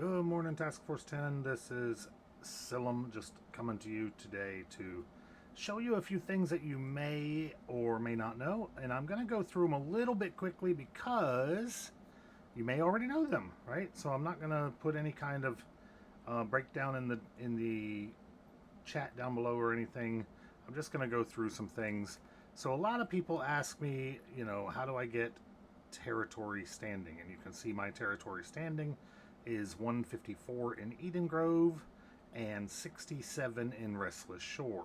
Good morning, Task Force 10. This is Silum just coming to you today to show you a few things that you may or may not know. And I'm going to go through them a little bit quickly because you may already know them, right? So I'm not going to put any kind of breakdown in the chat down below or anything. I'm just going to go through some things. So a lot of people ask me, how do I get territory standing? And you can see my territory standing is 154 in Eden Grove and 67 in Restless Shore.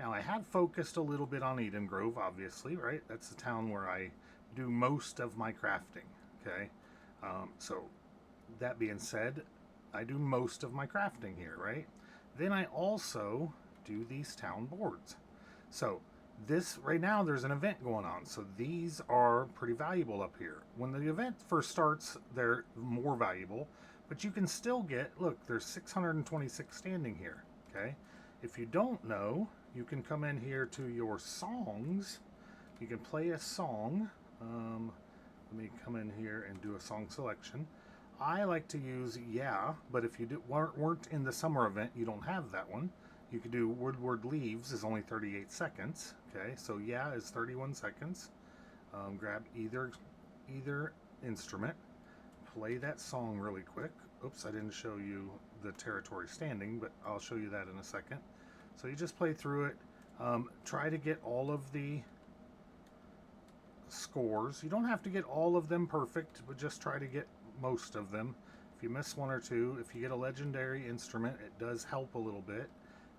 Now I have focused a little bit on Eden Grove, obviously, right? That's the town where I do most of my crafting, okay? So that being said, I do most of my crafting here, right? Then I also do these town boards. So this right now there's an event going on, so these are pretty valuable up here. When the event first starts, they're more valuable, but you can still get, look, there's 626 standing here, okay? If you don't know, you can come in here to your songs. You can play a song. Let me come in here and do a song selection. I like to use Yeah, but if you weren't in the summer event, you don't have that one. You could do Woodward Leaves is only 38 seconds. Okay, so Yeah is 31 seconds. Grab either instrument, play that song really quick. Oops, I didn't show you the territory standing, but I'll show you that in a second. So you just play through it. Try to get all of the scores. You don't have to get all of them perfect, but just try to get most of them. If you miss one or two, if you get a legendary instrument, it does help a little bit.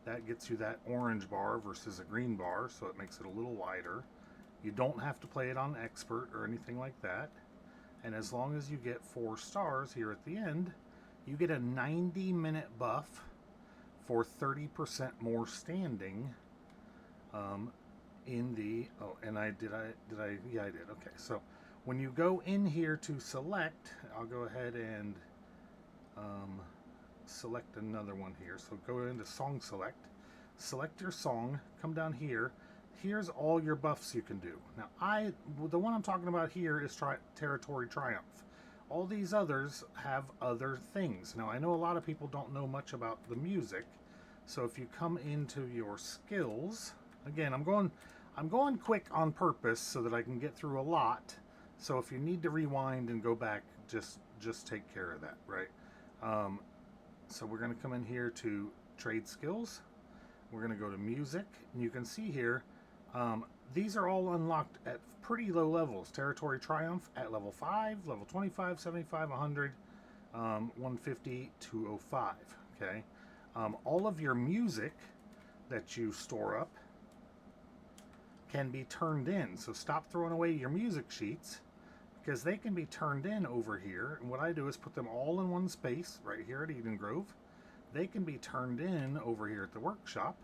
That gets you that orange bar versus a green bar, so it makes it a little wider. You don't have to play it on expert or anything like that. And as long as you get 4 stars here at the end, you get a 90-minute buff for 30% more standing in the, yeah, I did. Okay, so when you go in here to select, I'll go ahead and select another one here. So go into song select your song, come down here. Here's all your buffs you can do. Now the one I'm talking about here is Territory Triumph. All these others have other things. Now I know a lot of people don't know much about the music, so if you come into your skills, again, I'm going quick on purpose so that I can get through a lot. So if you need to rewind and go back, just take care of that, right? So we're going to come in here to trade skills. We're going to go to music, and you can see here, these are all unlocked at pretty low levels. Territory Triumph at level 5, level 25, 75, 100, 150, 205, okay? All of your music that you store up can be turned in, so stop throwing away your music sheets, because they can be turned in over here. And what I do is put them all in one space right here at Eden Grove. They can be turned in over here at the workshop.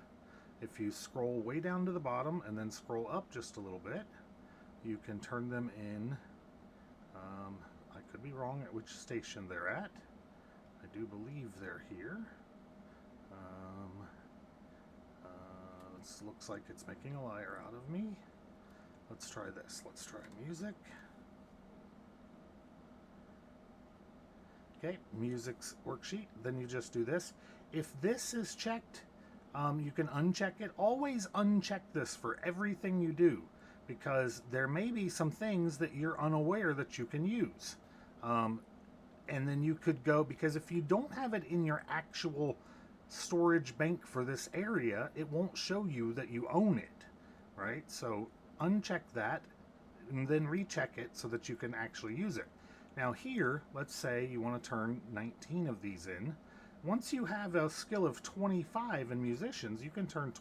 If you scroll way down to the bottom and then scroll up just a little bit, you can turn them in. I could be wrong at which station they're at. I do believe they're here. This looks like it's making a liar out of me. Let's try this. Let's try music. Okay, music's worksheet. Then you just do this. If this is checked, you can uncheck it. Always uncheck this for everything you do, because there may be some things that you're unaware that you can use. And then you could go, because if you don't have it in your actual storage bank for this area, it won't show you that you own it, right? So uncheck that and then recheck it so that you can actually use it. Now here, let's say you want to turn 19 of these in. Once you have a skill of 25 in musicians, you can turn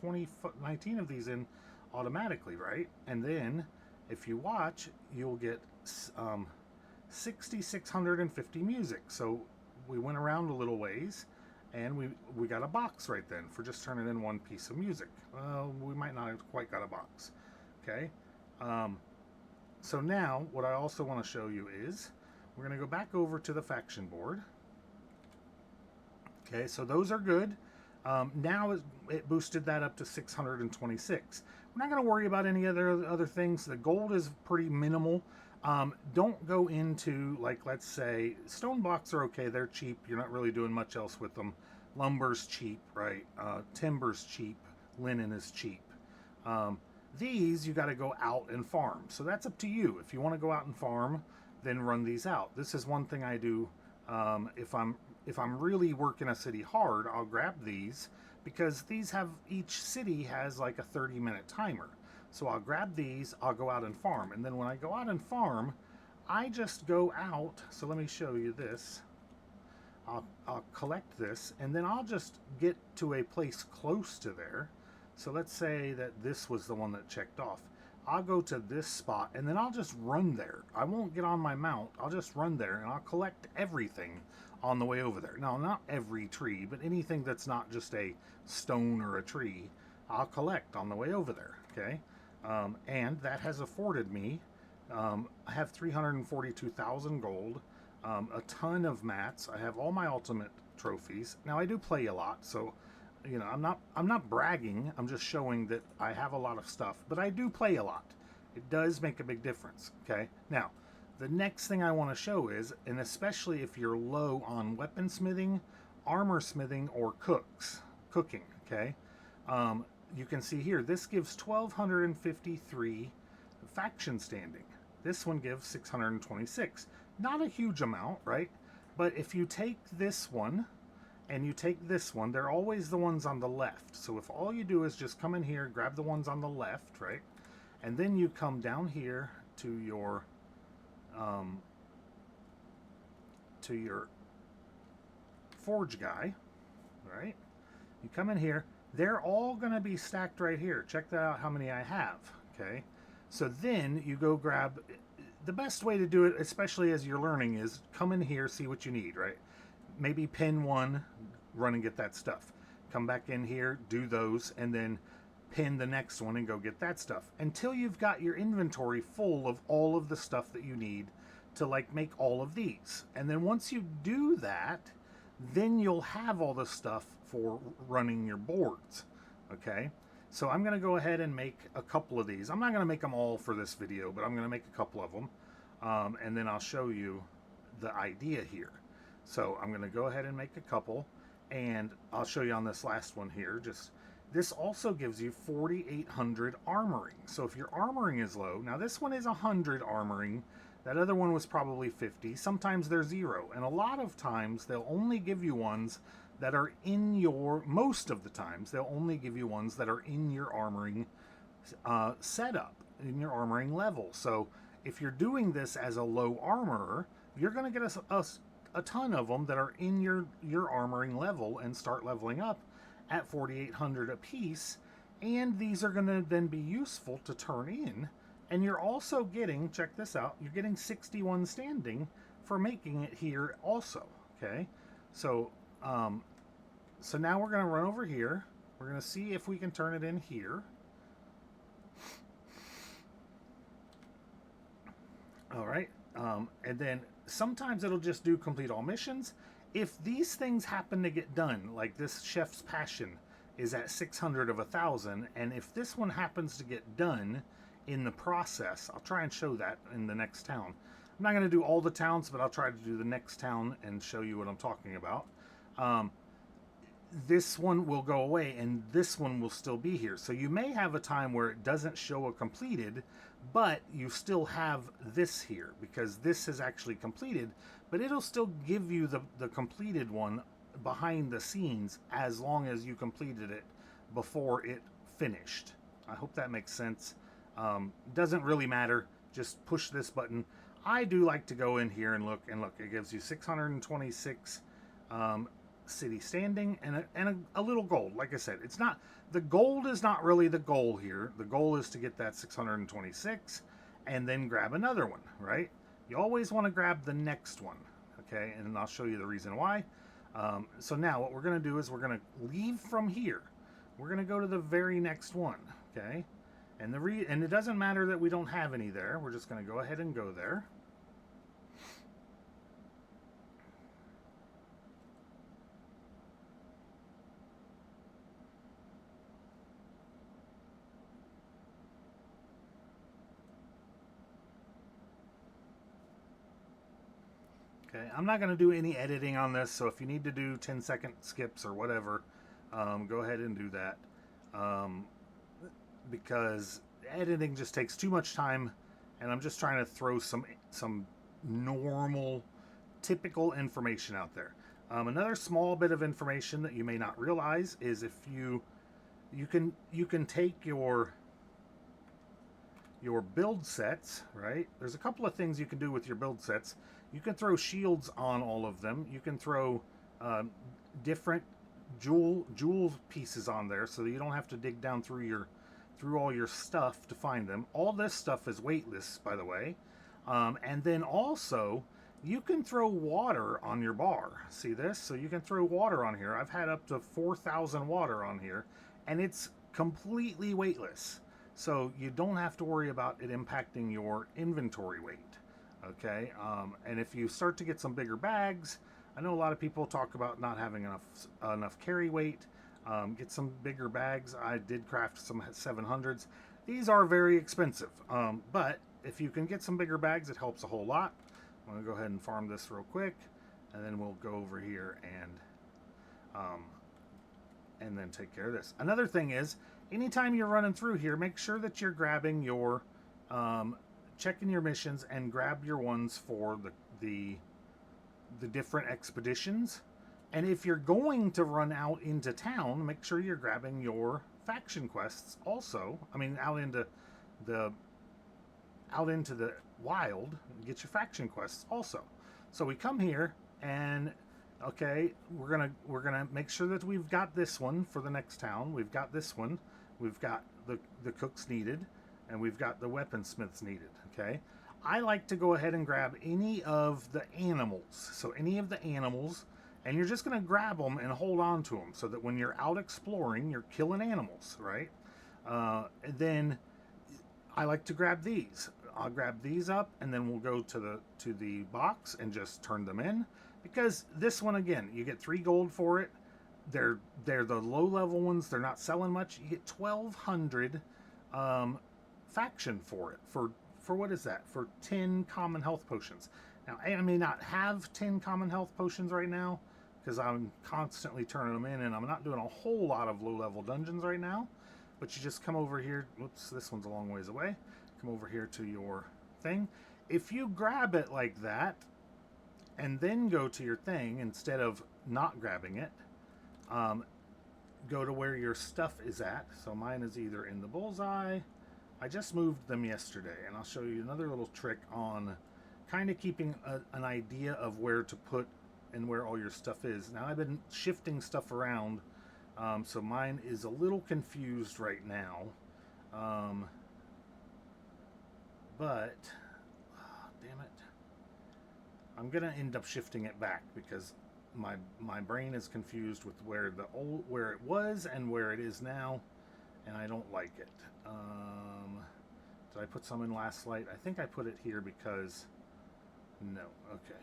19 of these in automatically, right? And then if you watch, you'll get 6,650 music. So we went around a little ways, and we got a box right then for just turning in one piece of music. We might not have quite got a box, okay? So now what I also want to show you is we're going to go back over to the faction board. Okay, so those are good. Now it boosted that up to 626. We're not going to worry about any other things. The gold is pretty minimal. Don't go into, like, let's say, stone blocks are okay. They're cheap. You're not really doing much else with them. Lumber's cheap, right? Timber's cheap. Linen is cheap. Um, these, you got to go out and farm. So that's up to you. If you want to go out and farm, then run these out. This is one thing I do. If I'm really working a city hard, I'll grab these because these have, each city has like a 30-minute timer. So I'll grab these, I'll go out and farm. And then when I go out and farm, I just go out. So let me show you this. I'll collect this, and then I'll just get to a place close to there. So let's say that this was the one that checked off. I'll go to this spot, and then I'll just run there. I won't get on my mount. I'll just run there, and I'll collect everything on the way over there. Now, not every tree, but anything that's not just a stone or a tree, I'll collect on the way over there, okay? And that has afforded me, I have 342,000 gold, a ton of mats. I have all my ultimate trophies. Now I do play a lot, so you know, I'm not bragging. I'm just showing that I have a lot of stuff, but I do play a lot. It does make a big difference, okay? Now, the next thing I want to show is, and especially if you're low on weaponsmithing, armor smithing, or cooking, okay? You can see here, this gives 1,253 faction standing. This one gives 626. Not a huge amount, right? But if you take this one and you take this one, they're always the ones on the left. So if all you do is just come in here, grab the ones on the left, right? And then you come down here to your forge guy, right? You come in here, they're all going to be stacked right here. Check that out, how many I have, okay? So then you go grab, the best way to do it, especially as you're learning, is come in here, see what you need, right? Maybe pin one, run and get that stuff. Come back in here, do those, and then pin the next one and go get that stuff. Until you've got your inventory full of all of the stuff that you need to like make all of these. And then once you do that, then you'll have all the stuff for running your boards, okay? So I'm gonna go ahead and make a couple of these. I'm not gonna make them all for this video, but I'm gonna make a couple of them. And then I'll show you the idea here. So I'm gonna go ahead and make a couple, and I'll show you on this last one here. Just this also gives you 4,800 armoring. So if your armoring is low, now this one is 100 armoring, that other one was probably 50. Sometimes they're 0, and a lot of times they'll only give you ones that are in your, most of the times they'll only give you ones that are in your armoring setup, in your armoring level. So if you're doing this as a low armorer, you're going to get a ton of them that are in your armoring level and start leveling up at 4,800 a piece, and these are going to then be useful to turn in. And you're also getting, check this out, you're getting 61 standing for making it here also, okay? So so now we're going to run over here. We're going to see if we can turn it in here. All right, and then sometimes it'll just do complete all missions. If these things happen to get done, like this Chef's Passion is at 600 of 1,000, and if this one happens to get done in the process, I'll try and show that in the next town. I'm not going to do all the towns, but I'll try to do the next town and show you what I'm talking about. This one will go away and this one will still be here. So you may have a time where it doesn't show a completed, but you still have this here because this is actually completed, but it'll still give you the completed one behind the scenes as long as you completed it before it finished. I hope that makes sense. Doesn't really matter. Just push this button. I do like to go in here and look, it gives you 626 city standing and a little gold. Like I said, it's not, the gold is not really the goal here. The goal is to get that 626 and then grab another one, right? You always want to grab the next one, okay? And I'll show you the reason why. So now what we're going to do is we're going to leave from here. We're going to go to the very next one, okay? And and it doesn't matter that we don't have any there. We're just going to go ahead and go there. Okay, I'm not going to do any editing on this, so if you need to do 10-second skips or whatever, go ahead and do that. Um, because editing just takes too much time, and I'm just trying to throw some normal, typical information out there. Another small bit of information that you may not realize is if you can take your build sets, right? There's a couple of things you can do with your build sets. You can throw shields on all of them. You can throw different jewel pieces on there, so that you don't have to dig down through all your stuff to find them. All this stuff is weightless, by the way. And then also, you can throw water on your bar. See this? So you can throw water on here. I've had up to 4,000 water on here, and it's completely weightless. So you don't have to worry about it impacting your inventory weight. Okay, and if you start to get some bigger bags, I know a lot of people talk about not having enough carry weight. Get some bigger bags. I did craft some 700s. These are very expensive, but if you can get some bigger bags, it helps a whole lot. I'm going to go ahead and farm this real quick, and then we'll go over here and then take care of this. Another thing is, anytime you're running through here, make sure that you're grabbing your, checking your missions and grab your ones for the different expeditions. And if you're going to run out into town, make sure you're grabbing your faction quests also. I mean, out into the wild, get your faction quests also. So we come here and okay, we're gonna make sure that we've got this one for the next town. We've got this one. We've got the cooks needed, and we've got the weaponsmiths needed. Okay, I like to go ahead and grab any of the animals. So any of the animals, and you're just gonna grab them and hold on to them, so that when you're out exploring, you're killing animals, right? And then I like to grab these. I'll grab these up, and then we'll go to the box and just turn them in. Because this one, again, you get 3 gold for it. They're the low level ones. They're not selling much. You get 1,200 faction for it. For what is that? For 10 common health potions. Now, I may not have 10 common health potions right now because I'm constantly turning them in, and I'm not doing a whole lot of low level dungeons right now. But you just come over here. Whoops, this one's a long ways away. Come over here to your thing. If you grab it like that, and then go to your thing instead of not grabbing it, go to where your stuff is at. So mine is either in the bullseye. I just moved them yesterday, and I'll show you another little trick on kind of keeping an idea of where to put and where all your stuff is. Now, I've been shifting stuff around, so mine is a little confused right now. But, damn it. I'm gonna end up shifting it back because my brain is confused with where it was and where it is now, and I don't like it. Did I put some in last light? I think I put it here because no. Okay.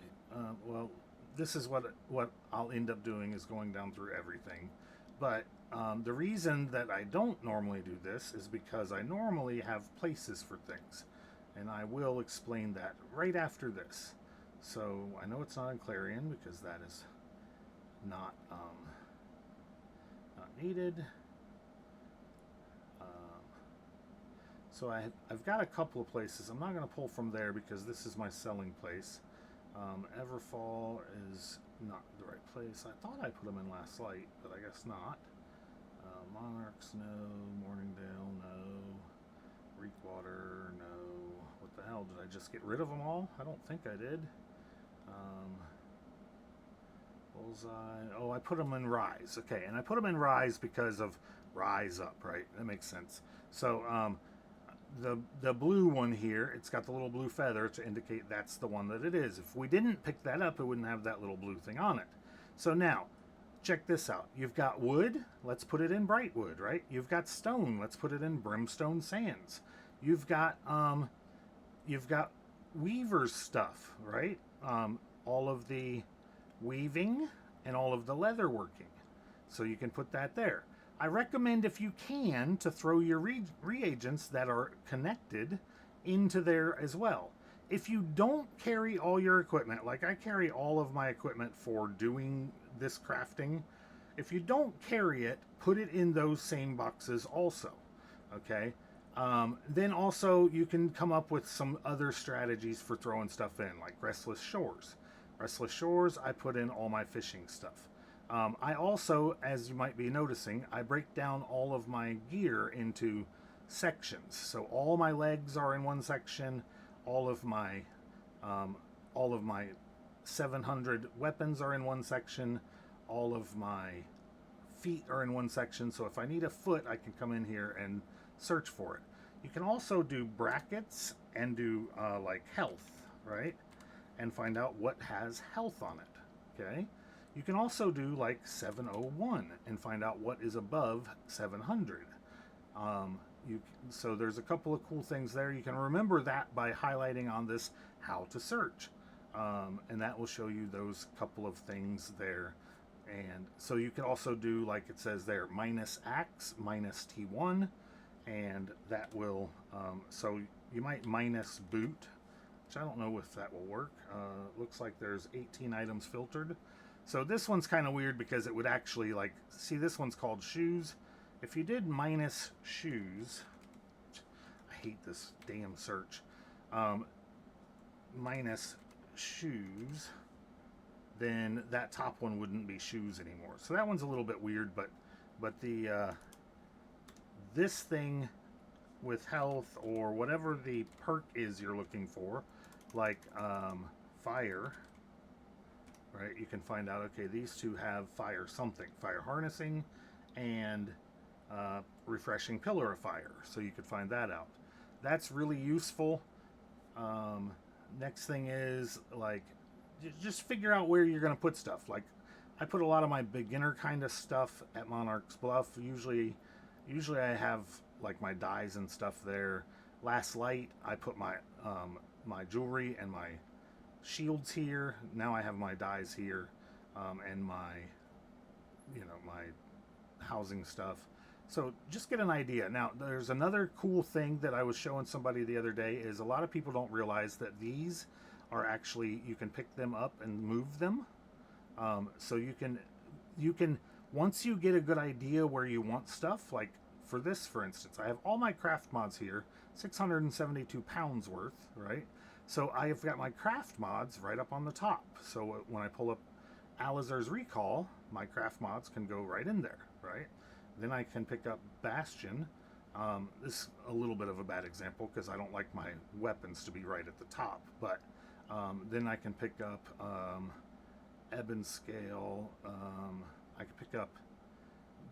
Well, this is what I'll end up doing is going down through everything. But the reason that I don't normally do this is because I normally have places for things, and I will explain that right after this. So I know it's not in Clarion because that is not needed. So I've got a couple of places. I'm not going to pull from there because this is my selling place. Everfall is not the right place. I thought I put them in last light, but I guess not. Monarchs, no. Morningdale, no. Reekwater, no. What the hell? Did I just get rid of them all? I don't think I did. Bullseye. Oh, I put them in Rise. Okay, and I put them in Rise because of Rise Up, right? That makes sense. So, the blue one here, it's got the little blue feather to indicate that's the one that it is. If we didn't pick that up, it wouldn't have that little blue thing on it. So now, check this out. You've got wood, let's put it in Brightwood, right? You've got stone, let's put it in Brimstone Sands. You've got weaver's stuff, right? All of the weaving and all of the leather working. So you can put that there. I recommend, if you can, to throw your reagents that are connected into there as well. If you don't carry all your equipment, like I carry all of my equipment for doing this crafting, if you don't carry it, put it in those same boxes also. Okay. Then also you can come up with some other strategies for throwing stuff in, like Restless Shores. Restless Shores, I put in all my fishing stuff. I also, as you might be noticing, I break down all of my gear into sections. So all my legs are in one section, all of my um, all of my 700 weapons are in one section, all of my feet are in one section. So if I need a foot, I can come in here and search for it. You can also do brackets and do like health, right? And find out what has health on it, okay? You can also do like 701 and find out what is above 700. So there's a couple of cool things there. You can remember that by highlighting on this how to search. And that will show you those couple of things there. And so you can also do, like it says there, minus axe, minus T1, and that will, so you might minus boot, which I don't know if that will work. Looks like there's 18 items filtered. So this one's kind of weird because it would actually, like, see, this one's called shoes. If you did minus shoes, I hate this damn search, minus shoes, then that top one wouldn't be shoes anymore. So that one's a little bit weird, but the this thing with health or whatever the perk is you're looking for, like fire, right? You can find out, okay, these two have fire something, fire harnessing and refreshing pillar of fire. So you could find that out. That's really useful. Next thing is, like, just figure out where you're going to put stuff. Like, I put a lot of my beginner kind of stuff at Monarch's Bluff. Usually I have like my dyes and stuff there. Last Light, I put my my jewelry and my shields here. Now I have my dyes here, and my, you know, my housing stuff. So just get an idea. Now, there's another cool thing that I was showing somebody the other day is a lot of people don't realize that these are actually, you can pick them up and move them. So you can, once you get a good idea where you want stuff, like for this, for instance, I have all my craft mods here, 672 pounds worth, right? So I've got my craft mods right up on the top. So when I pull up Alizar's Recall, my craft mods can go right in there, right? Then I can pick up Bastion. This is a little bit of a bad example because I don't like my weapons to be right at the top, but then I can pick up Ebon Scale. I can pick up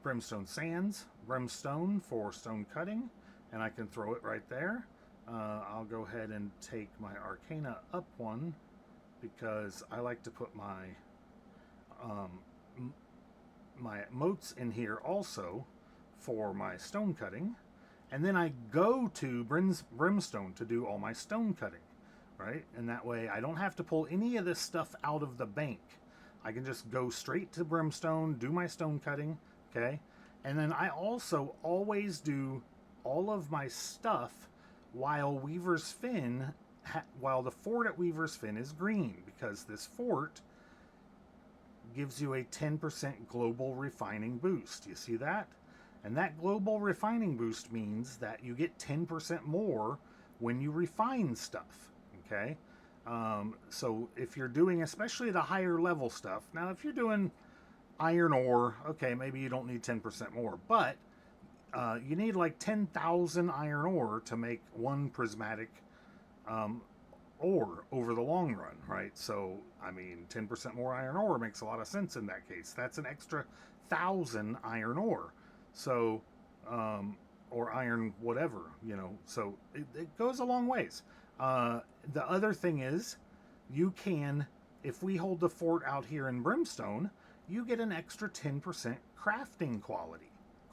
Brimstone Sands, Brimstone for stone cutting, and I can throw it right there. I'll go ahead and take my Arcana up one because I like to put my my motes in here also for my stone cutting, and then I go to Brimstone to do all my stone cutting, right? And that way I don't have to pull any of this stuff out of the bank. I can just go straight to Brimstone, do my stone cutting, okay? And then I also always do all of my stuff while Weaver's Fin, while the fort at Weaver's Fin is green, because this fort gives you a 10% global refining boost. You see that? And that global refining boost means that you get 10% more when you refine stuff, okay? So if you're doing especially the higher level stuff, now if you're doing iron ore, okay, maybe you don't need 10% more, but you need like 10,000 iron ore to make one prismatic ore over the long run, right? So, I mean, 10% more iron ore makes a lot of sense in that case. That's an extra 1,000 iron ore. So, or iron whatever, you know, so it goes a long ways. The other thing is, you can, if we hold the fort out here in Brimstone, you get an extra 10% crafting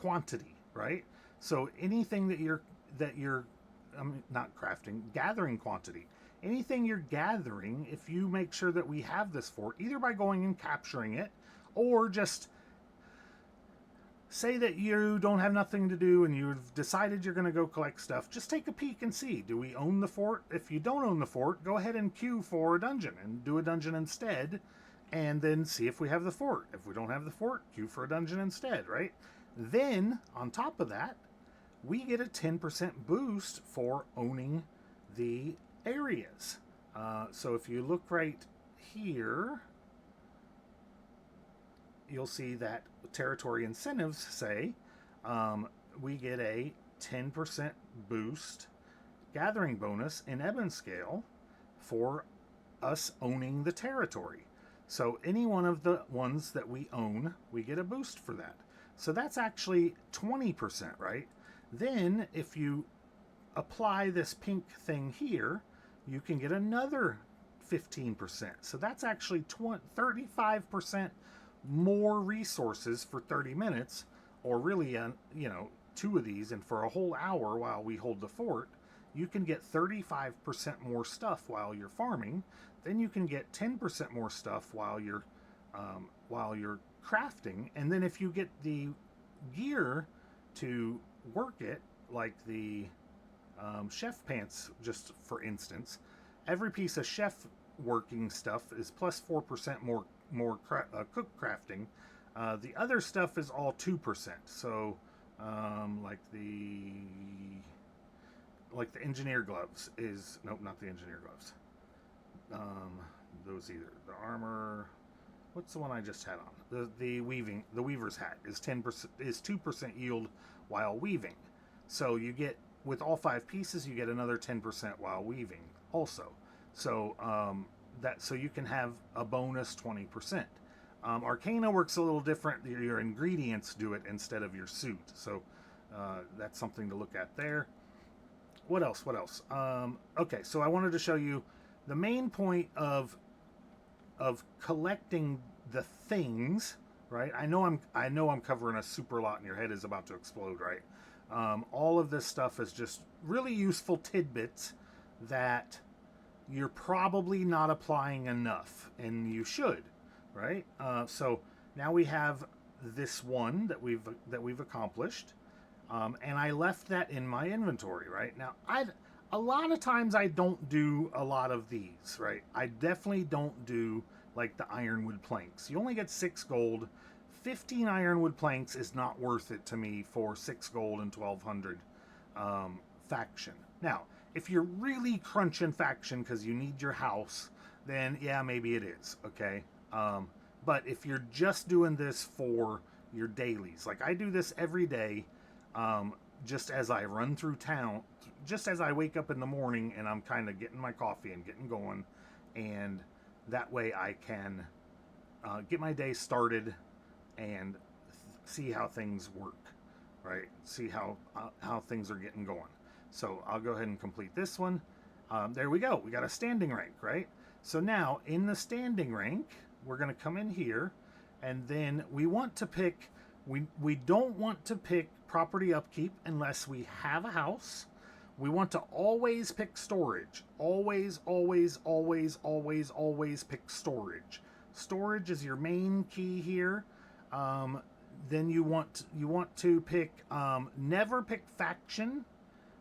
quantity, right? So anything that you're not crafting, gathering quantity. Anything you're gathering, if you make sure that we have this fort, either by going and capturing it, or just say that you don't have nothing to do and you've decided you're going to go collect stuff. Just take a peek and see, do we own the fort? If you don't own the fort, go ahead and queue for a dungeon and do a dungeon instead, and then see if we have the fort. If we don't have the fort, queue for a dungeon instead, right? Then on top of that, we get a 10% boost for owning the areas. So if you look right here, you'll see that territory incentives say we get a 10% boost gathering bonus in Eben scale for us owning the territory. So any one of the ones that we own, we get a boost for that. So that's actually 20%, right? Then if you apply this pink thing here, you can get another 15%. So that's actually 35% more resources for 30 minutes, or really, 2 of these, and for a whole hour while we hold the fort, you can get 35% more stuff while you're farming. Then you can get 10% more stuff while you're crafting. And then if you get the gear to work it, like the chef pants, just for instance, every piece of chef working stuff is plus 4% more cook crafting. The other stuff is all 2%. So like the engineer gloves is, nope, not the engineer gloves. Those either. The armor, what's the one I just had on? The weaver's hat is 10%, is 2% yield while weaving. So you get, with all 5 pieces, you get another 10% while weaving also. So so you can have a bonus 20%. Arcana works a little different. Your ingredients do it instead of your suit. So that's something to look at there. What else? Okay, so I wanted to show you the main point of collecting the things, right? I know I'm covering a super lot and your head is about to explode, right? All of this stuff is just really useful tidbits that you're probably not applying enough, and you should, right? So now we have this one that we've accomplished, and I left that in my inventory, right? Now, a lot of times I don't do a lot of these, right? I definitely don't do like the ironwood planks. You only get 6 gold. 15 ironwood planks is not worth it to me for 6 gold and 1200 faction. Now, if you're really crunching faction because you need your house, then yeah, maybe it is, okay? But if you're just doing this for your dailies, like I do this every day, just as I run through town, just as I wake up in the morning and I'm kind of getting my coffee and getting going, and that way I can get my day started and see how things work, right? See how things are getting going. So I'll go ahead and complete this one. There we go. We got a standing rank, right? So now in the standing rank, we're going to come in here, and then we want to pick, we don't want to pick property upkeep unless we have a house. We want to always pick storage. Always pick storage. Storage is your main key here. Then you want to pick, never pick faction,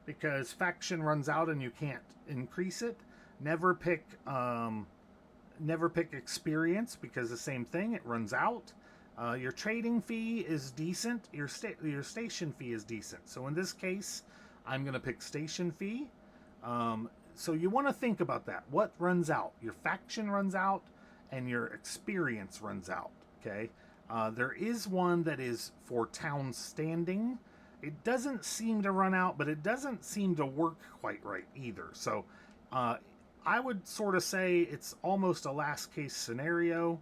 because faction runs out and you can't increase it. Never pick experience, because the same thing, it runs out. Your trading fee is decent. Your station fee is decent. So in this case, I'm going to pick station fee. So you want to think about that. What runs out? Your faction runs out, and your experience runs out. Okay. There is one that is for town standing. It doesn't seem to run out, but it doesn't seem to work quite right either. So I would sort of say it's almost a last case scenario.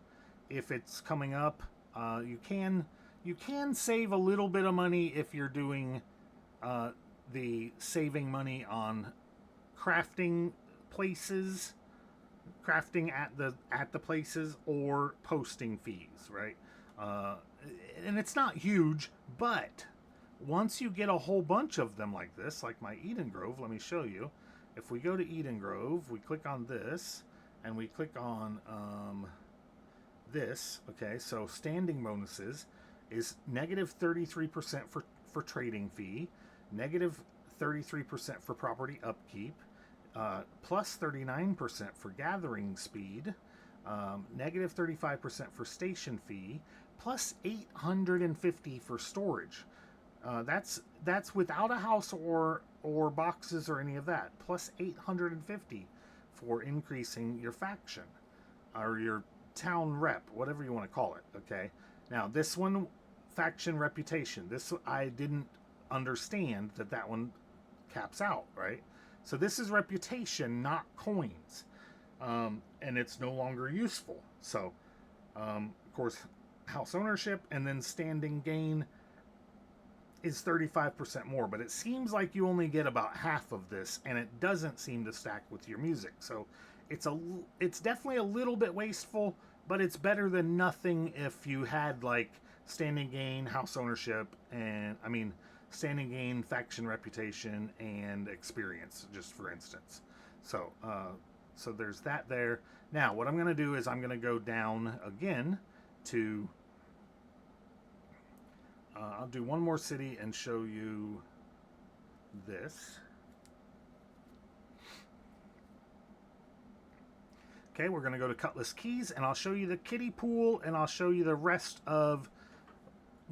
If it's coming up, you can save a little bit of money if you're doing the saving money on crafting places, crafting at the places, or posting fees, right? And it's not huge, but once you get a whole bunch of them like this, like my Eden Grove, let me show you. If we go to Eden Grove, we click on this, and we click on this, okay, so standing bonuses, is negative 33% for trading fee, negative 33% for property upkeep, plus 39% for gathering speed, negative 35% for station fee, plus 850 for storage. That's without a house or boxes or any of that. Plus 850 for increasing your faction or your town rep, whatever you want to call it. Okay. Now this one, faction reputation. This I didn't understand that one caps out, right? So this is reputation, not coins, and it's no longer useful. So, of course, house ownership and then standing gain is 35% more, but it seems like you only get about half of this, and it doesn't seem to stack with your music. So it's definitely a little bit wasteful, but it's better than nothing if you had like standing gain, house ownership, and standing gain, faction reputation, and experience, just for instance. So so there's that there. Now what I'm going to do is I'm going to go down again to I'll do one more city and show you this. Okay, we're going to go to Cutlass Keys, and I'll show you the kiddie pool, and I'll show you the rest of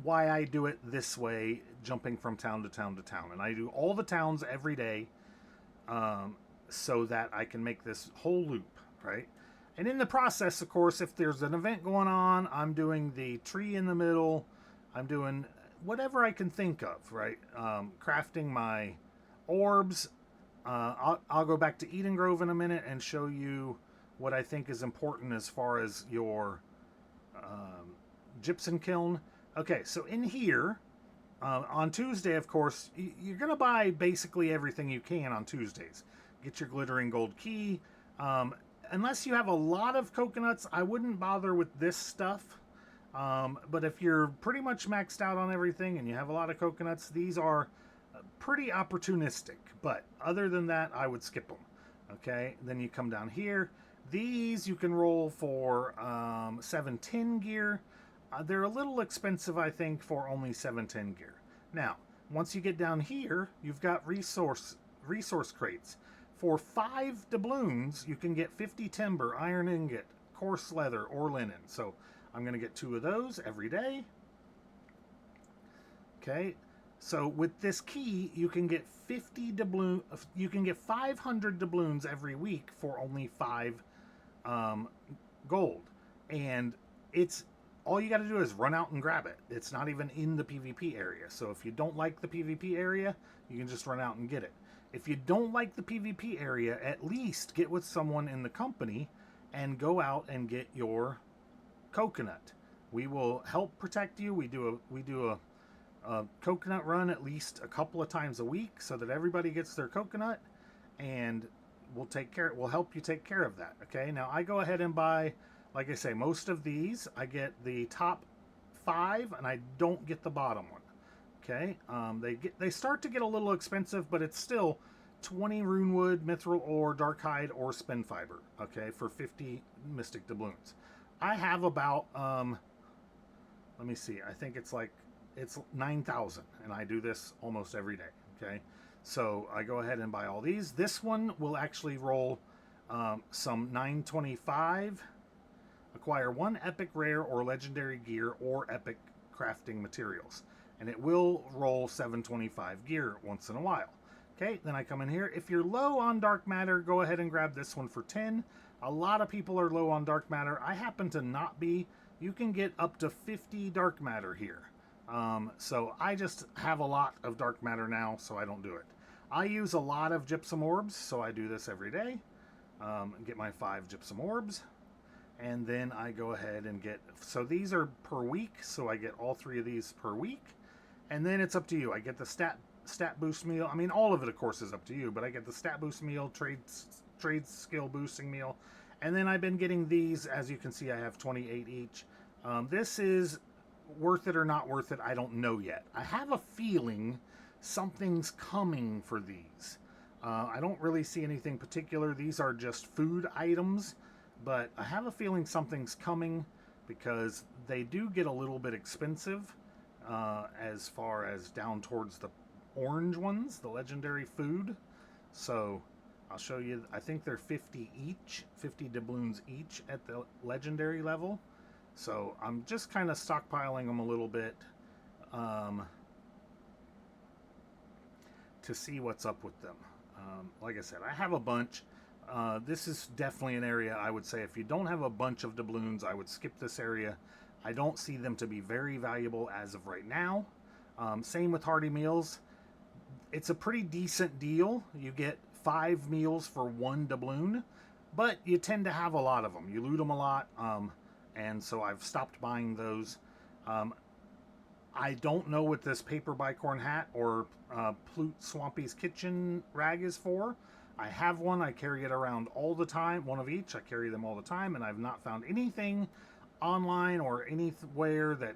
why I do it this way, jumping from town to town to town. And I do all the towns every day so that I can make this whole loop, right? And in the process, of course, if there's an event going on, I'm doing the tree in the middle. I'm doing whatever I can think of, right? Crafting my orbs. I'll go back to Eden Grove in a minute and show you what I think is important as far as your gypsum kiln. Okay, so in here, on Tuesday, of course, you're going to buy basically everything you can on Tuesdays. Get your glittering gold key. Unless you have a lot of coconuts, I wouldn't bother with this stuff. But if you're pretty much maxed out on everything and you have a lot of coconuts, these are pretty opportunistic. But other than that, I would skip them. Okay, then you come down here. These you can roll for 710 gear. They're a little expensive, I think, for only 710 gear. Now, once you get down here, you've got resource crates. For 5 doubloons, you can get 50 timber, iron ingot, coarse leather, or linen. So I'm going to get 2 of those every day. Okay, so with this key, you can get 50 doubloon. You can get 500 doubloons every week for only 5 gold, and it's all you got to do is run out and grab it. It's not even in the PvP area. So if you don't like the PvP area, you can just run out and get it. If you don't like the PvP area, at least get with someone in the company and go out and get your coconut. We will help protect you. We do a coconut run at least a couple of times a week so that everybody gets their coconut, and we'll help you take care of that. Okay, now I go ahead and buy, like I say, most of these. I get the top 5 and I don't get the bottom one. Okay, they start to get a little expensive, but it's still 20 runewood, mithril ore, dark hide, or spin fiber. Okay, for 50 mystic doubloons. I have about let me see. I think it's 9,000, and I do this almost every day. Okay, so I go ahead and buy all these. This one will actually roll some 925. Acquire 1 epic rare or legendary gear or epic crafting materials, and it will roll 725 gear once in a while. Okay, then I come in here. If you're low on dark matter, go ahead and grab this one for 10. A lot of people are low on dark matter. I happen to not be. You can get up to 50 dark matter here. So I just have a lot of dark matter now, so I don't do it. I use a lot of gypsum orbs, so I do this every day. Get my 5 gypsum orbs. And then I go ahead and get, so these are per week, so I get all 3 of these per week. And then it's up to you. I get the stat boost meal. I mean, all of it, of course, is up to you, but I get the stat boost meal, trade skill boosting meal. And then I've been getting these. As you can see, I have 28 each. This is worth it or not worth it, I don't know yet. I have a feeling something's coming for these. I don't really see anything particular. These are just food items. But I have a feeling something's coming because they do get a little bit expensive. as far as down towards the orange ones, the legendary food. So I'll show you. I think they're 50 each, 50 doubloons each at the legendary level. So I'm just kind of stockpiling them a little bit to see what's up with them. Like I said, I have a bunch. This is definitely an area I would say if you don't have a bunch of doubloons, I would skip this area. I don't see them to be very valuable as of right now. Same with hearty meals. It's a pretty decent deal. You get 5 meals for 1 doubloon, but you tend to have a lot of them. You loot them a lot, and so I've stopped buying those. I don't know what this paper bicorn hat or Plute Swampy's kitchen rag is for. I have one. I carry it around all the time. One of each. I carry them all the time, and I've not found anything online or anywhere that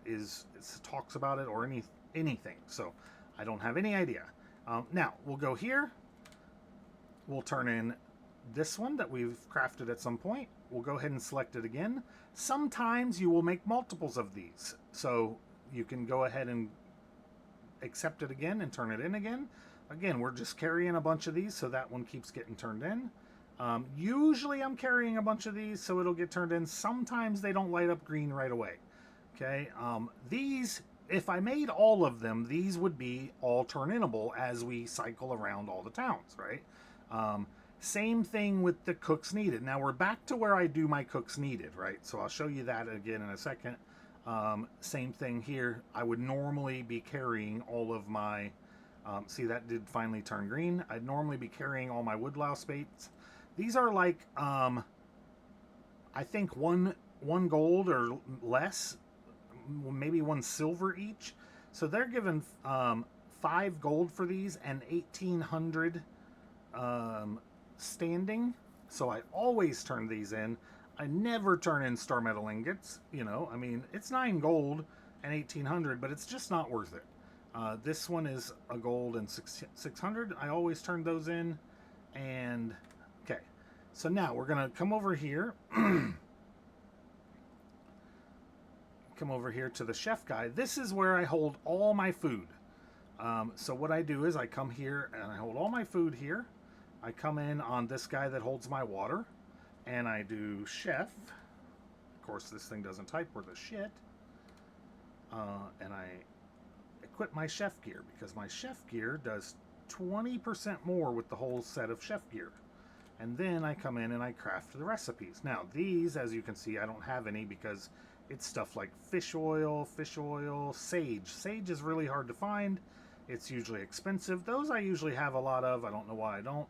talks about it or anything. So I don't have any idea. Now we'll go here. We'll turn in this one that we've crafted at some point. We'll go ahead and select it again. Sometimes you will make multiples of these, so you can go ahead and accept it again and turn it in again. Again, we're just carrying a bunch of these, so that one keeps getting turned in. Usually I'm carrying a bunch of these, so it'll get turned in. Sometimes they don't light up green right away. Okay, these, if I made all of them, these would be all turn-inable as we cycle around all the towns, right? Same thing with the cooks needed. Now we're back to where I do my cooks needed, right? So I'll show you that again in a second. Same thing here. I would normally be carrying all of my, see that did finally turn green. I'd normally be carrying all my woodlouse baits. These are like, I think one gold or less, maybe 1 silver each. So they're given 5 gold for these and 1,800 standing. So I always turn these in. I never turn in star metal ingots. You know, I mean, it's 9 gold and 1,800, but it's just not worth it. This one is a gold and 600. I always turn those in. And okay, so now we're gonna come over here. Come over here to the chef guy. This is where I hold all my food. So what I do is I come here and I hold all my food here. I come in on this guy that holds my water, and I do chef. Of course, this thing doesn't type worth a shit. And I equip my chef gear, because my chef gear does 20% more with the whole set of chef gear. And then I come in and I craft the recipes. Now these, as you can see, I don't have any because it's stuff like fish oil, sage. Sage is really hard to find. It's usually expensive. Those I usually have a lot of. I don't know why I don't.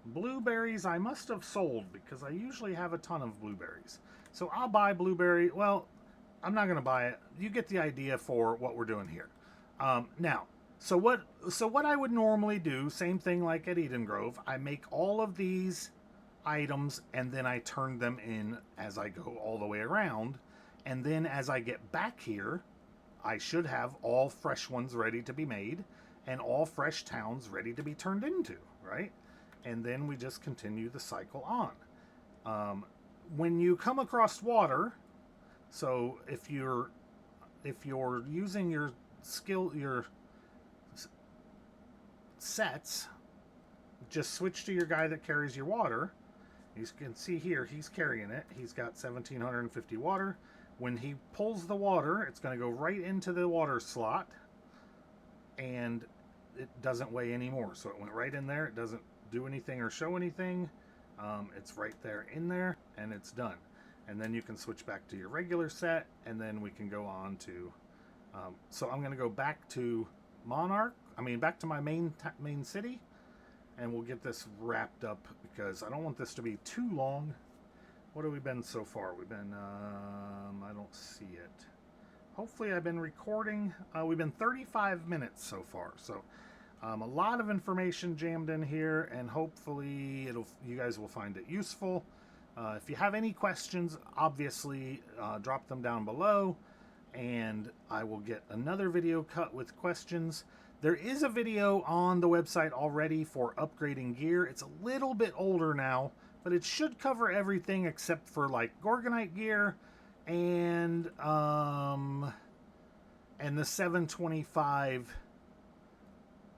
Blueberries I must have sold because I usually have a ton of blueberries. So I'll buy blueberry. Well, I'm not going to buy it. You get the idea for what we're doing here. Now, so what I would normally do, same thing like at Eden Grove, I make all of these items and then I turn them in as I go all the way around. And then as I get back here, I should have all fresh ones ready to be made and all fresh towns ready to be turned into, right? And then we just continue the cycle on. When you come across water, so if you're using your sets, just switch to your guy that carries your water. You can see here, he's carrying it. He's got 1,750 water. When he pulls the water, it's going to go right into the water slot, and it doesn't weigh anymore. So it went right in there. It doesn't do anything or show anything. It's right there in there, and it's done. And then you can switch back to your regular set, and then we can go on to so I'm going to go back to back to my main city, and we'll get this wrapped up because I don't want this to be too long. What have we been so far? We've been I don't see it. Hopefully I've been recording. We've been 35 minutes so far, so a lot of information jammed in here, and hopefully you guys will find it useful. If you have any questions, obviously drop them down below, and I will get another video cut with questions. There is a video on the website already for upgrading gear. It's a little bit older now, but it should cover everything except for like Gorgonite gear and and the 725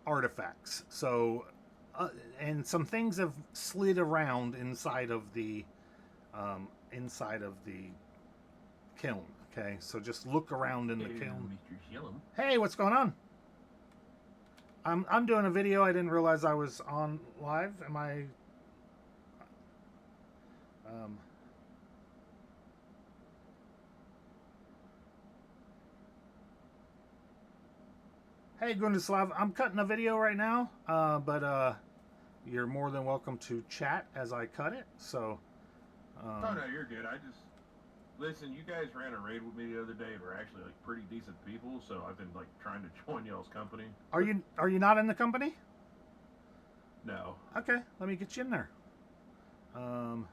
artifacts. So, and some things have slid around inside of the kiln. Okay, so just look around in the kiln. Hey, what's going on? I'm doing a video. I didn't realize I was on live. Am I? Hey, Gundislav, I'm cutting a video right now, but you're more than welcome to chat as I cut it. So. Oh no, you're good. I just listen. You guys ran a raid with me the other day. We're actually like pretty decent people, so I've been like trying to join y'all's company. Are you not in the company? No. Okay, let me get you in there. I'm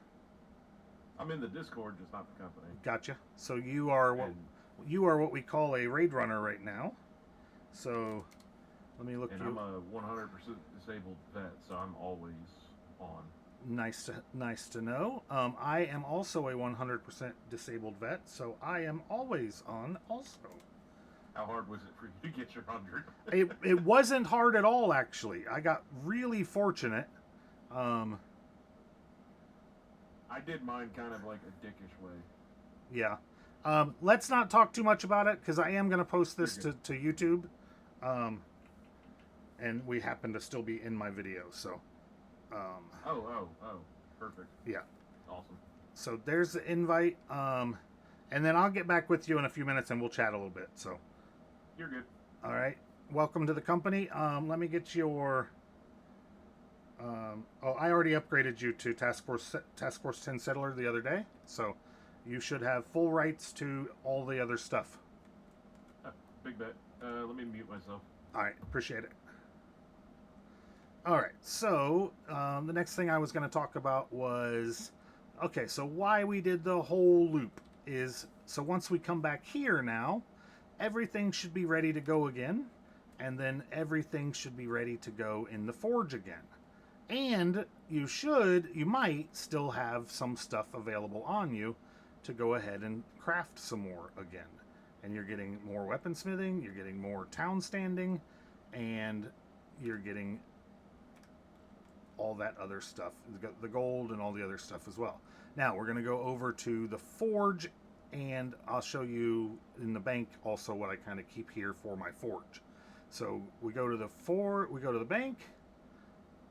in the Discord, just not the company. Gotcha. So you are what we call a raid runner right now. So let me look. And I'm a 100% disabled vet, so I'm always on. Nice to know. I am also a 100% disabled vet, so I am always on also. How hard was it for you to get your 100? It wasn't hard at all, actually. I got really fortunate. I did mine kind of like a dickish way. Yeah. Let's not talk too much about it, because I am going to post this to YouTube. And we happen to still be in my video, so... Oh, perfect. Yeah. Awesome. So there's the invite, and then I'll get back with you in a few minutes and we'll chat a little bit. So you're good. All right. Welcome to the company. Let me get your. I already upgraded you to Task Force 10 Settler the other day, so you should have full rights to all the other stuff. Big bet. Let me mute myself. All right. Appreciate it. All right, so the next thing I was going to talk about was, okay, so why we did the whole loop is, so once we come back here now, everything should be ready to go again, and then everything should be ready to go in the forge again. And you might still have some stuff available on you to go ahead and craft some more again. And you're getting more weaponsmithing, you're getting more town standing, and you're getting all that other stuff, the gold and all the other stuff as well. Now we're going to go over to the forge, and I'll show you in the bank also what I kind of keep here for my forge. So we go to the bank,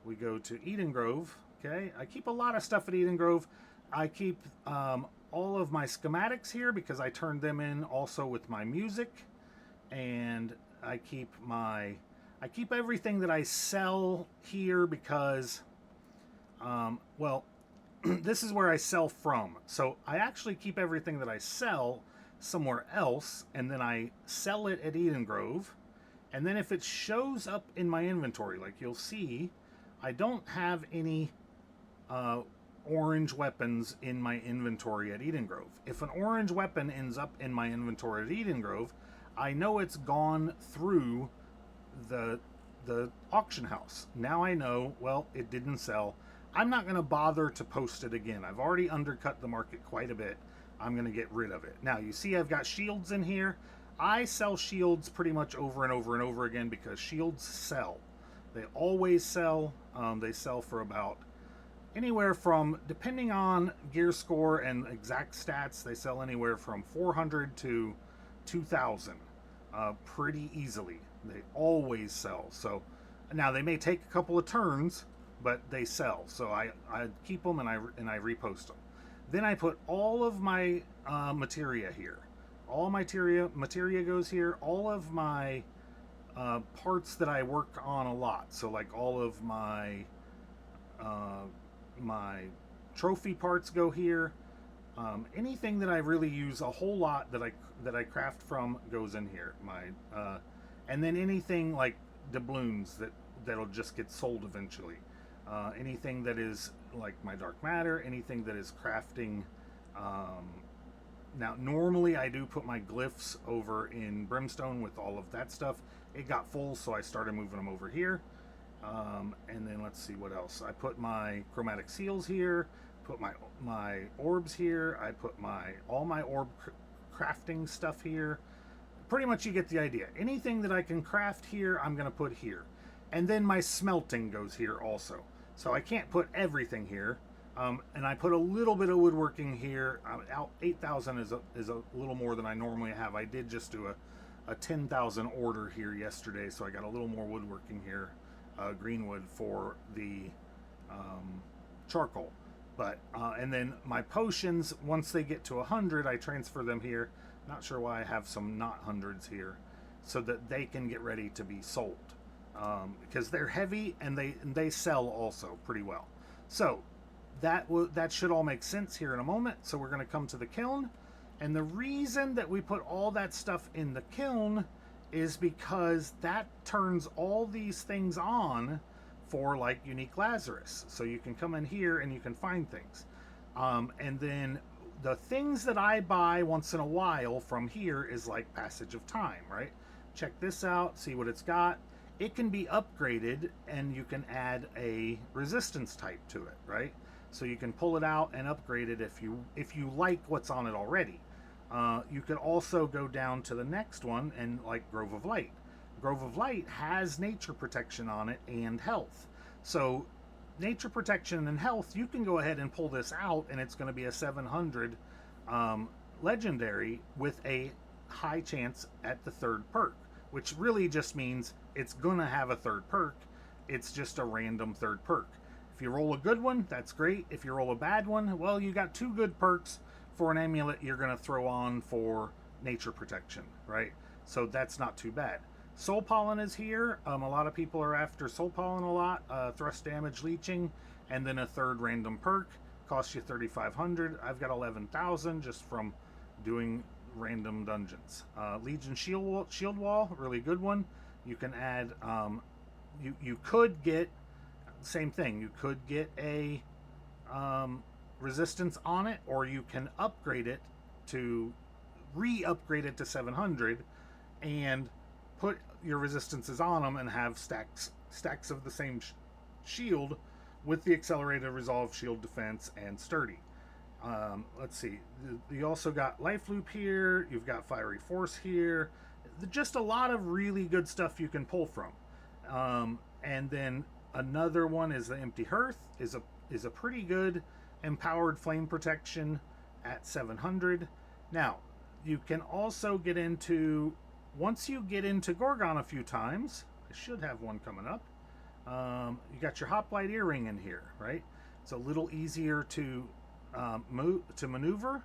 we go to Eden Grove. Okay, I keep a lot of stuff at Eden Grove. I keep all of my schematics here because I turned them in also with my music, and I keep everything that I sell here because, well, this is where I sell from. So I actually keep everything that I sell somewhere else, and then I sell it at Eden Grove. And then if it shows up in my inventory, like you'll see, I don't have any orange weapons in my inventory at Eden Grove. If an orange weapon ends up in my inventory at Eden Grove, I know it's gone through the auction house. Now I know, well, it didn't sell. I'm not going to bother to post it again. I've already undercut the market quite a bit. I'm going to get rid of it. Now you see I've got shields in here. I sell shields pretty much over and over and over again because shields sell. They always sell. They sell for about anywhere from, depending on gear score and exact stats, they sell anywhere from 400 to 2,000 pretty easily. They always sell. So now they may take a couple of turns, but they sell. So I keep them and I repost them. Then I put all of my materia here. All my materia goes here. All of my parts that I work on a lot. So like all of my my trophy parts go here. Anything that I really use a whole lot that I craft from goes in here. And then anything like doubloons that'll just get sold eventually. Anything that is like my dark matter, anything that is crafting. Now normally I do put my glyphs over in Brimstone with all of that stuff. It got full, so I started moving them over here. And then let's see what else. I put my chromatic seals here, put my orbs here, I put all my orb crafting stuff here. pretty much you get the idea. Anything that I can craft here, I'm going to put here. And then my smelting goes here also. So I can't put everything here. And I put a little bit of woodworking here. 8,000 is a little more than I normally have. I did just do a 10,000 order here yesterday, so I got a little more woodworking here, greenwood for the charcoal. But and then my potions, once they get to 100, I transfer them here. Not sure why I have some not hundreds here, so that they can get ready to be sold, because they're heavy and they sell also pretty well. So that should all make sense here in a moment. So we're going to come to the kiln, and the reason that we put all that stuff in the kiln is because that turns all these things on for like unique Lazarus. So you can come in here and you can find things, and then the things that I buy once in a while from here is like Passage of Time, right? Check this out, see what it's got. It can be upgraded, and you can add a resistance type to it, right? So you can pull it out and upgrade it if you like what's on it already. You could also go down to the next one and like Grove of Light. Grove of Light has nature protection on it and health. So nature protection and health, you can go ahead and pull this out, and it's going to be a 700 legendary with a high chance at the third perk, which really just means it's going to have a third perk. It's just a random third perk. If you roll a good one, that's great. If you roll a bad one, well, you got 2 good perks for an amulet you're going to throw on for nature protection, right? So that's not too bad. Soul Pollen is here. A lot of people are after Soul Pollen a lot. Thrust damage, leeching, and then a third random perk. Costs you 3,500. I've got 11,000 just from doing random dungeons. Legion Shield Wall, really good one. You can add, you could get, same thing, you could get a resistance on it, or you can upgrade it to, re-upgrade it to 700 and put your resistances on them and have stacks of the same shield with the accelerated resolve, shield defense, and sturdy. Let's see, you also got life loop here, you've got fiery force here, just a lot of really good stuff you can pull from. And then another one is the Empty Hearth, is a pretty good empowered flame protection at 700. Now you can also get into, once you get into Gorgon a few times, I should have one coming up, you got your Hoplite Earring in here, right? It's a little easier to maneuver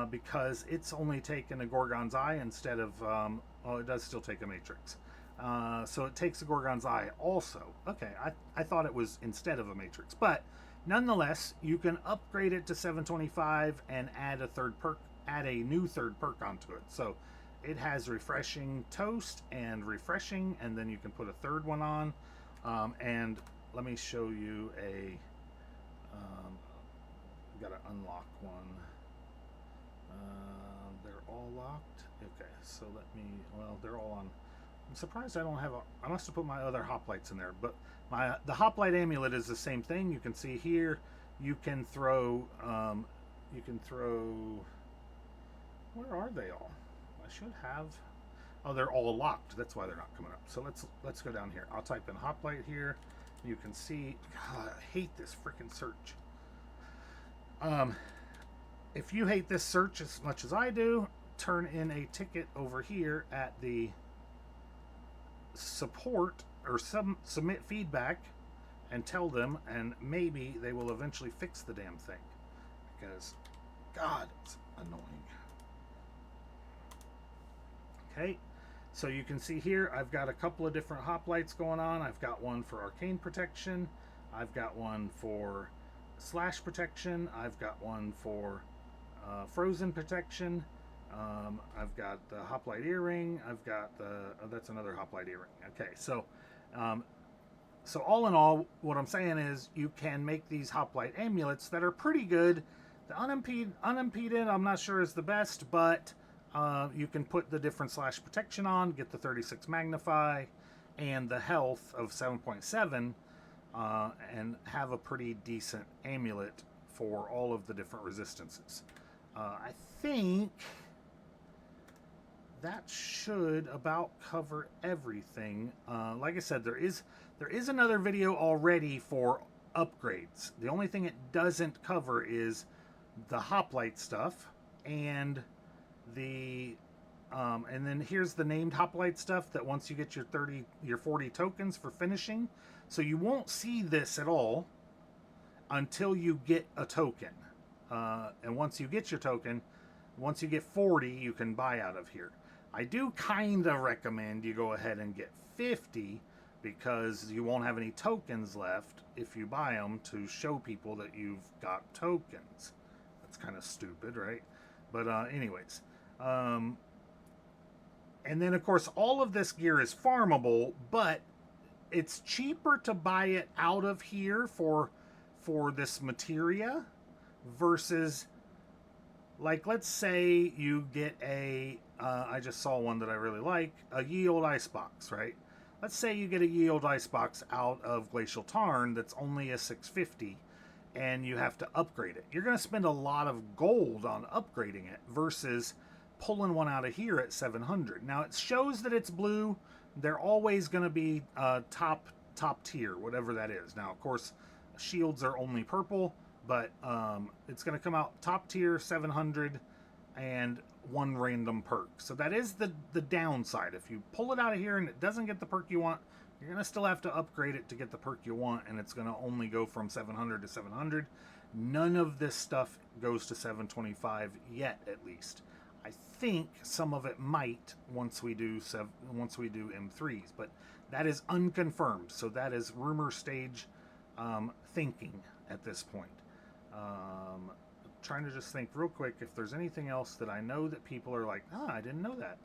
because it's only taken a Gorgon's Eye instead of, well, it does still take a Matrix. So it takes a Gorgon's Eye also. Okay, I thought it was instead of a Matrix, but nonetheless, you can upgrade it to 725 and add a new third perk onto it. So it has refreshing toast and refreshing, and then you can put a third one on. And let me show you a, got to unlock one. They're all locked. Okay, so let me, well, they're all on. I'm surprised I don't have I must have put my other hoplites in there, but the hoplite amulet is the same thing. You can see here, you can throw, where are they all? I should have, oh, they're all locked. That's why they're not coming up. So let's go down here. I'll type in hoplite here. You can see, God, I hate this freaking search. If you hate this search as much as I do, turn in a ticket over here at the support, or submit feedback, and tell them, and maybe they will eventually fix the damn thing, because God, it's annoying. Okay, so you can see here I've got a couple of different hoplites going on. I've got one for arcane protection, I've got one for slash protection, I've got one for frozen protection, I've got the hoplite earring, I've got the, that's another hoplite earring. Okay, so so all in all, what I'm saying is you can make these hoplite amulets that are pretty good. The unimpeded I'm not sure is the best, but you can put the different slash protection on, get the 36 magnify and the health of 7.7, and have a pretty decent amulet for all of the different resistances. I think that should about cover everything. Like I said, there is another video already for upgrades. The only thing it doesn't cover is the hoplite stuff and the and then here's the named hoplite stuff that once you get your 40 tokens for finishing. So you won't see this at all until you get a token. And once you get your token, once you get 40, you can buy out of here. I do kind of recommend you go ahead and get 50 because you won't have any tokens left if you buy them to show people that you've got tokens. That's kind of stupid, right? But anyways. And then, of course, all of this gear is farmable, but it's cheaper to buy it out of here for this materia versus, like, let's say you get a I just saw one that I really like, a ye old icebox, right? Let's say you get a ye old icebox out of Glacial Tarn that's only a 650 and you have to upgrade it. You're going to spend a lot of gold on upgrading it versus pulling one out of here at 700. Now it shows that it's blue. They're always going to be top tier, whatever that is. Now, of course, shields are only purple, but it's going to come out top tier 700 and one random perk. So that is the downside. If you pull it out of here and it doesn't get the perk you want, you're going to still have to upgrade it to get the perk you want, and it's going to only go from 700 to 700. None of this stuff goes to 725 yet, at least. I think some of it might once we do M3s, but that is unconfirmed. So that is rumor stage thinking at this point. Trying to just think real quick if there's anything else that I know that people are like, I didn't know that.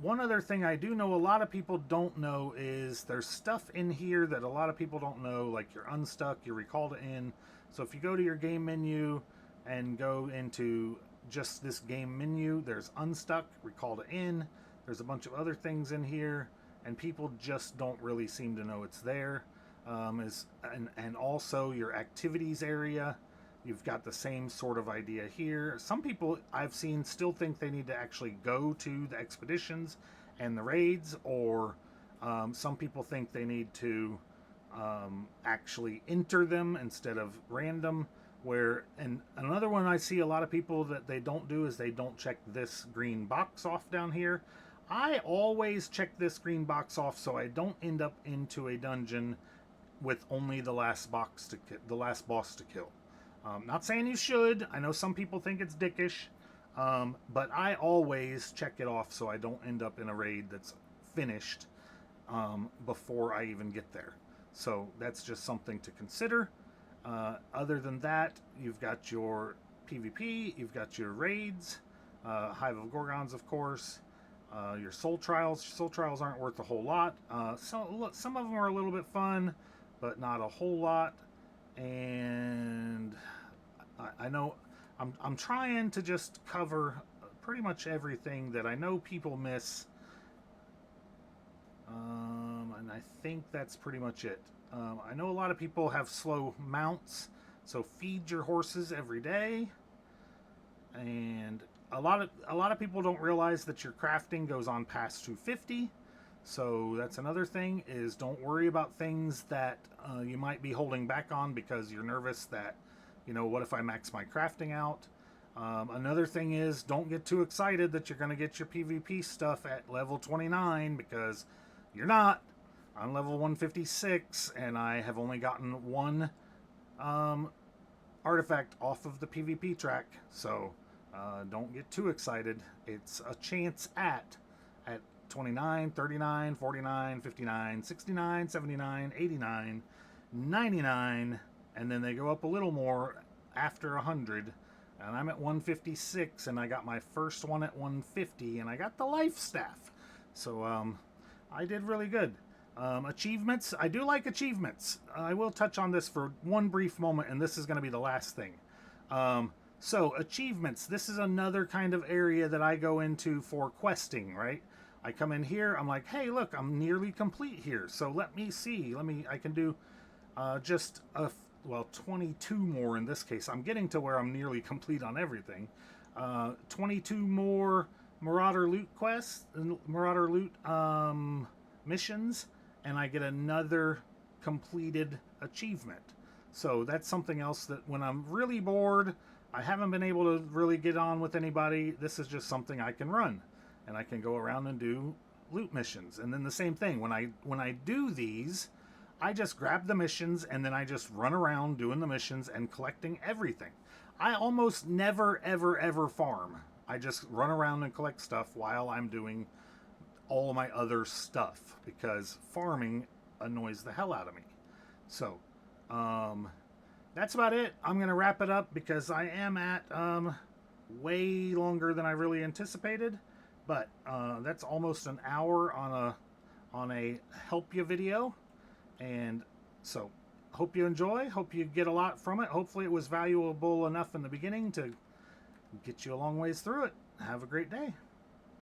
One other thing I do know a lot of people don't know is there's stuff in here that a lot of people don't know, like your unstuck, your recall to in. So if you go to your game menu and go into just this game menu, there's unstuck, recall to in. There's a bunch of other things in here, and people just don't really seem to know it's there. And also your activities area. You've got the same sort of idea here. Some people I've seen still think they need to actually go to the expeditions and the raids, or some people think they need to actually enter them instead of random. And another one I see a lot of people that they don't do is they don't check this green box off down here. I always check this green box off so I don't end up into a dungeon with only the last boss to kill. Not saying you should. I know some people think it's dickish, but I always check it off so I don't end up in a raid that's finished before I even get there. So that's just something to consider. Other than that, you've got your PvP, you've got your raids, Hive of Gorgons, of course, your Soul Trials. Soul Trials aren't worth a whole lot. So some of them are a little bit fun, but not a whole lot. And I know I'm trying to just cover pretty much everything that I know people miss. And I think that's pretty much it. I know a lot of people have slow mounts, so feed your horses every day. And a lot of people don't realize that your crafting goes on past 250. So that's another thing, is don't worry about things that you might be holding back on because you're nervous that, what if I max my crafting out? Another thing is don't get too excited that you're going to get your PvP stuff at level 29, because you're not. I'm level 156 and I have only gotten one artifact off of the PvP track. So don't get too excited. It's a chance at 29, 39, 49, 59, 69, 79, 89, 99, and then they go up a little more after 100. And I'm at 156, and I got my first one at 150, and I got the life staff. So I did really good. Achievements, I do like achievements. I will touch on this for one brief moment, and this is going to be the last thing. So achievements, this is another kind of area that I go into for questing, right? I come in here, I'm like, hey, look, I'm nearly complete here. So let me see. I can do just 22 more in this case. I'm getting to where I'm nearly complete on everything. 22 more Marauder loot quests, Marauder loot missions, and I get another completed achievement. So that's something else that when I'm really bored, I haven't been able to really get on with anybody, this is just something I can run. And I can go around and do loot missions. And then the same thing, when I do these, I just grab the missions and then I just run around doing the missions and collecting everything. I almost never, ever, ever farm. I just run around and collect stuff while I'm doing all my other stuff because farming annoys the hell out of me. So, that's about it. I'm going to wrap it up because I am at way longer than I really anticipated. But that's almost an hour on a help you video. And so, hope you enjoy. Hope you get a lot from it. Hopefully it was valuable enough in the beginning to get you a long ways through it. Have a great day.